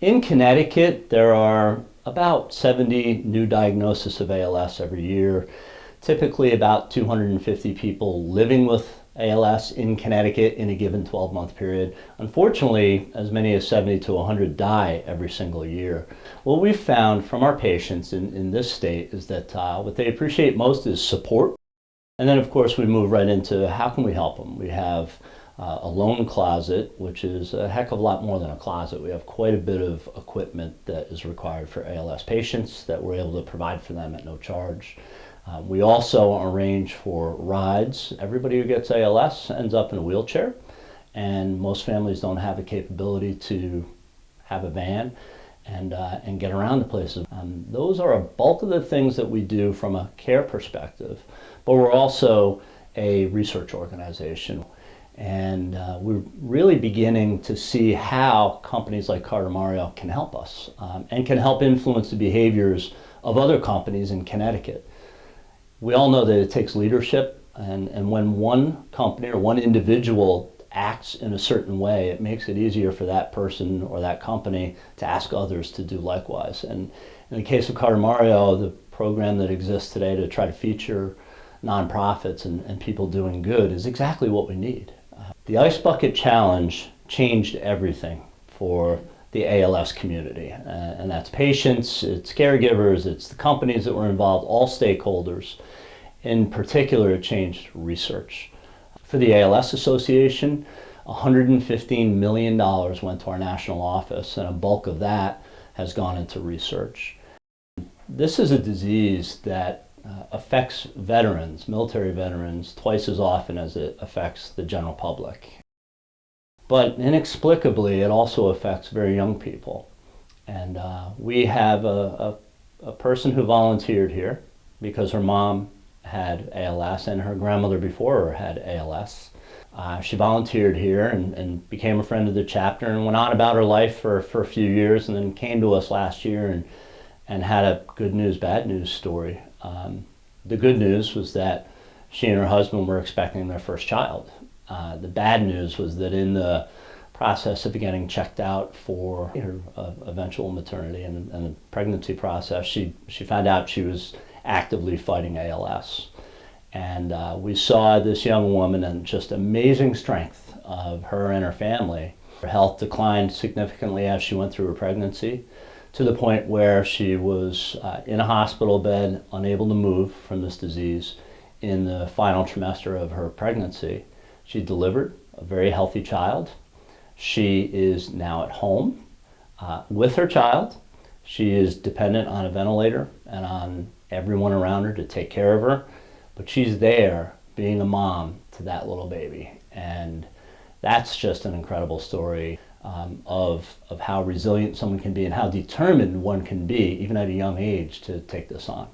In Connecticut, there are about 70 new diagnoses of ALS every year. Typically about 250 people living with ALS in Connecticut in a given 12-month period. Unfortunately, as many as 70 to 100 die every single year. What we've found from our patients in this state is that what they appreciate most is support. And then, of course, we move right into how can we help them. We have a loan closet, which is a heck of a lot more than a closet. We have quite a bit of equipment that is required for ALS patients that we're able to provide for them at no charge. We also arrange for rides. Everybody who gets ALS ends up in a wheelchair, and most families don't have the capability to have a van and get around to places. Those are a bulk of the things that we do from a care perspective, but we're also a research organization. And we're really beginning to see how companies like CarterCares can help us and can help influence the behaviors of other companies in Connecticut. We all know that it takes leadership, and when one company or one individual acts in a certain way, it makes it easier for that person or that company to ask others to do likewise. And in the case of CarterCares, the program that exists today to try to feature nonprofits and people doing good is exactly what we need. The Ice Bucket Challenge changed everything for the ALS community, and that's patients, it's caregivers, it's the companies that were involved, all stakeholders. In particular, it changed research. For the ALS Association, $115 million went to our national office, and a bulk of that has gone into research. This is a disease that affects veterans, military veterans, twice as often as it affects the general public. But inexplicably, it also affects very young people. And we have a person who volunteered here because her mom had ALS and her grandmother before her had ALS. She volunteered here and became a friend of the chapter and went on about her life for a few years, and then came to us last year and had a good news, bad news story. The good news was that she and her husband were expecting their first child. The bad news was that in the process of getting checked out for her eventual maternity and the pregnancy process, she found out she was actively fighting ALS. And we saw this young woman and just amazing strength of her and her family. Her health declined significantly as she went through her pregnancy, to the point where she was in a hospital bed, unable to move from this disease in the final trimester of her pregnancy. She delivered a very healthy child. She is now at home with her child. She is dependent on a ventilator and on everyone around her to take care of her, but she's there being a mom to that little baby. And that's just an incredible story of how resilient someone can be and how determined one can be, even at a young age, to take this on.